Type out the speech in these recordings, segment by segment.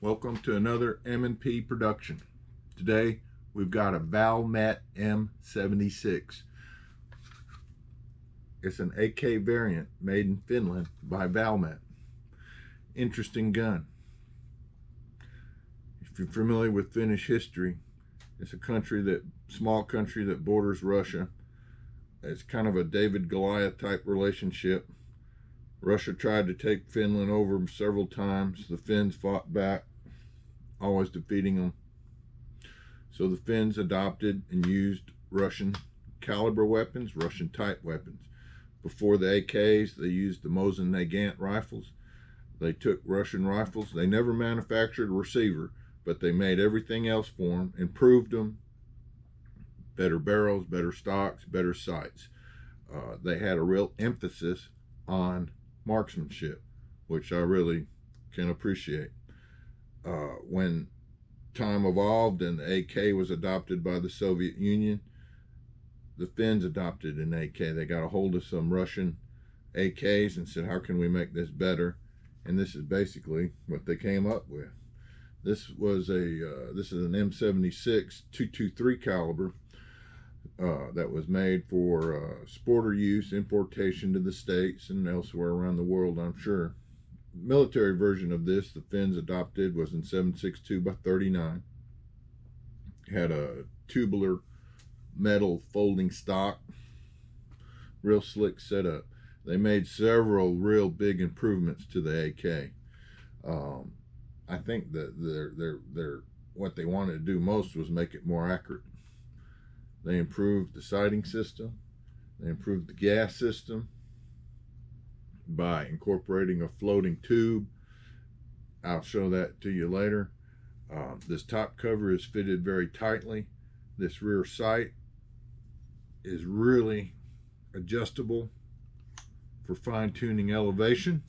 Welcome to another M&P production. Today we've got a Valmet M76. It's an AK variant made in Finland by Valmet. Interesting gun. If you're familiar with Finnish history, it's a small country that borders Russia. It's kind of a David Goliath type relationship. Russia tried to take Finland over several times. The Finns fought back, always defeating them. So the Finns adopted and used Russian caliber weapons, Russian type weapons. Before the AKs, they used the Mosin-Nagant rifles. They took Russian rifles. They never manufactured a receiver, but they made everything else for them, improved them. Better barrels, better stocks, better sights. They had a real emphasis on marksmanship, which I really can appreciate. When time evolved and the AK was adopted by the Soviet Union, the Finns adopted an AK. They got a hold of some Russian AKs and said, how can we make this better? And this is basically what they came up with. This is an M76 .223 caliber that was made for sporter use, importation to the States and elsewhere around the world, I'm sure. Military version of this the Finns adopted was in 7.62 by 39. Had a tubular metal folding stock, real slick setup. They made several real big improvements to the AK. I think that what they wanted to do most was make it more accurate. They improved the sighting system. They improved the gas system by incorporating a floating tube. I'll show that to you later. This top cover is fitted very tightly. This rear sight is really adjustable for fine-tuning elevation.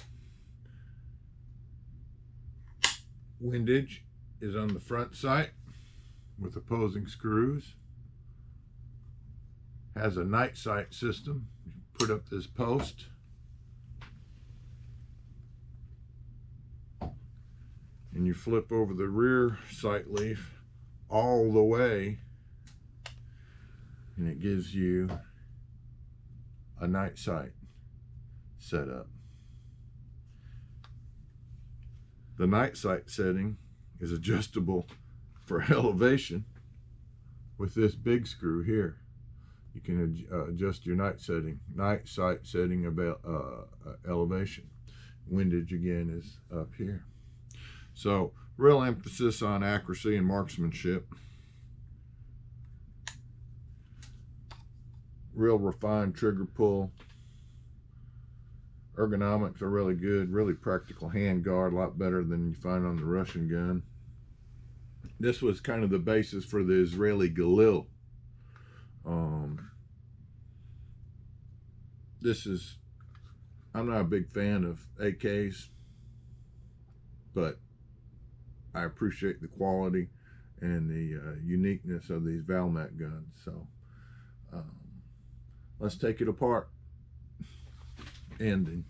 Windage is on the front sight with opposing screws. Has a night sight system. You put up this post and you flip over the rear sight leaf all the way, and it gives you a night sight setup. The night sight setting is adjustable for elevation with this big screw here. You can adjust your night sight setting about elevation. Windage again is up here. So real emphasis on accuracy and marksmanship. Real refined trigger pull. Ergonomics are really good. Really practical hand guard, a lot better than you find on the Russian gun. This was kind of the basis for the Israeli Galil. I'm not a big fan of AKs, but I appreciate the quality and the uniqueness of these Valmet guns. So let's take it apart. Ending.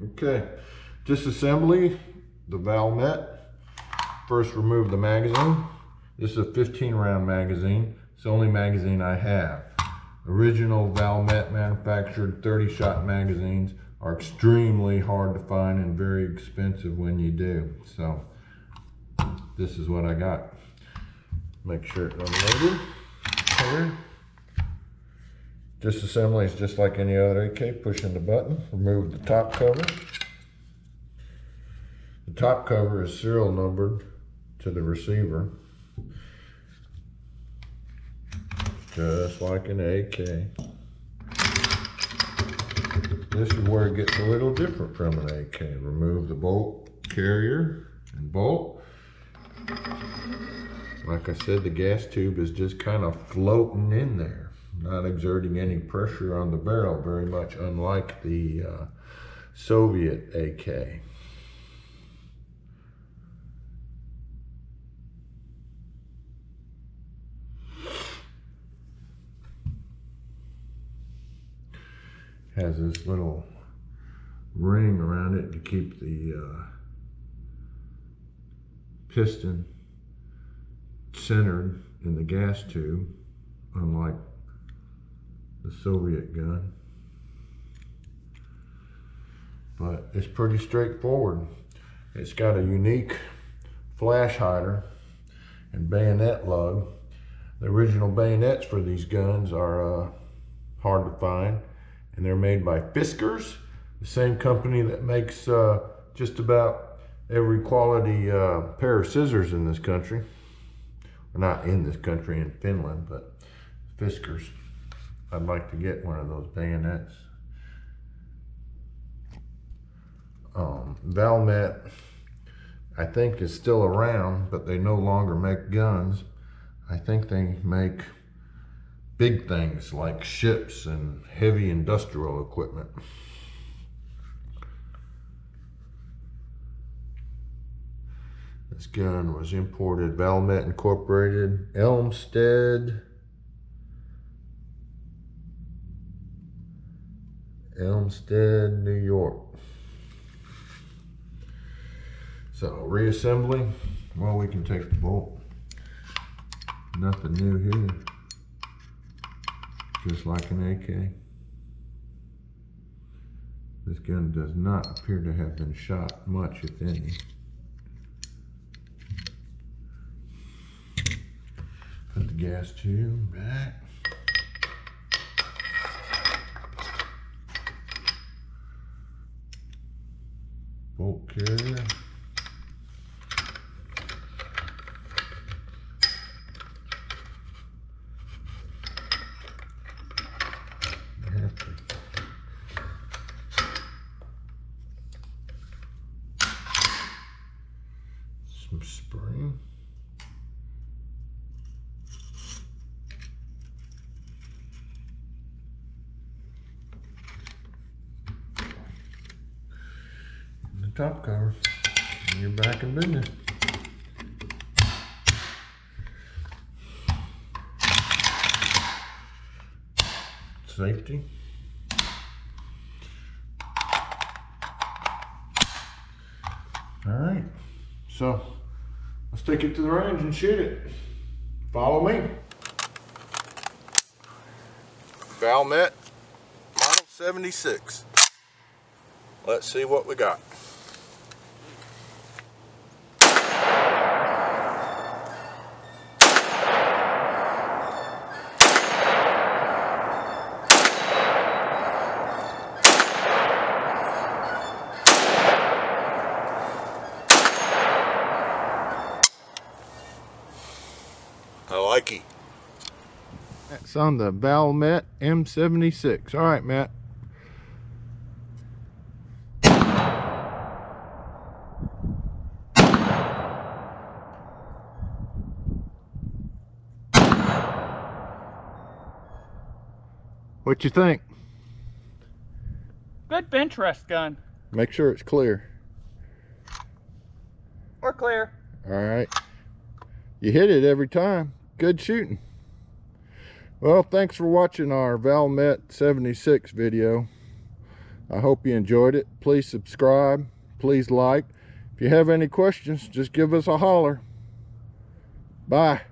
Okay, disassembly the Valmet. First, remove the magazine. This is a 15-round magazine. It's the only magazine I have. Original Valmet manufactured 30-shot magazines are extremely hard to find and very expensive when you do. So this is what I got. Make sure it's unloaded here. Disassembly is just like any other AK. Pushing the button. Remove the top cover. The top cover is serial numbered to the receiver, just like an AK. This is where it gets a little different from an AK. Remove the bolt carrier and bolt. Like I said, the gas tube is just kind of floating in there, not exerting any pressure on the barrel, very much unlike the Soviet AK. Has this little ring around it to keep the piston centered in the gas tube, unlike the Soviet gun. But it's pretty straightforward. It's got a unique flash hider and bayonet lug. The original bayonets for these guns are hard to find, and they're made by Fiskars, the same company that makes just about every quality pair of scissors in this country. Well, not in this country, in Finland, but Fiskars. I'd like to get one of those bayonets. Valmet, I think, is still around, but they no longer make guns. I think they make big things like ships and heavy industrial equipment. This gun was imported, Valmet Incorporated, Elmstead, New York. So reassembly, well, we can take the bolt. Nothing new here, just like an AK. This gun does not appear to have been shot much, if any. Put the gas tube back. Bolt carrier. Some spring. And the top cover. And you're back in business. Safety. All right, so let's take it to the range and shoot it. Follow me. Valmet Model 76. Let's see what we got. I like it. That's on the Valmet M76. All right, Matt. What you think? Good bench rest gun. Make sure it's clear. Or clear. All right. You hit it every time. Good shooting. Well, thanks for watching our Valmet 76 video. I hope you enjoyed it. Please subscribe. Please like. If you have any questions, just give us a holler. Bye.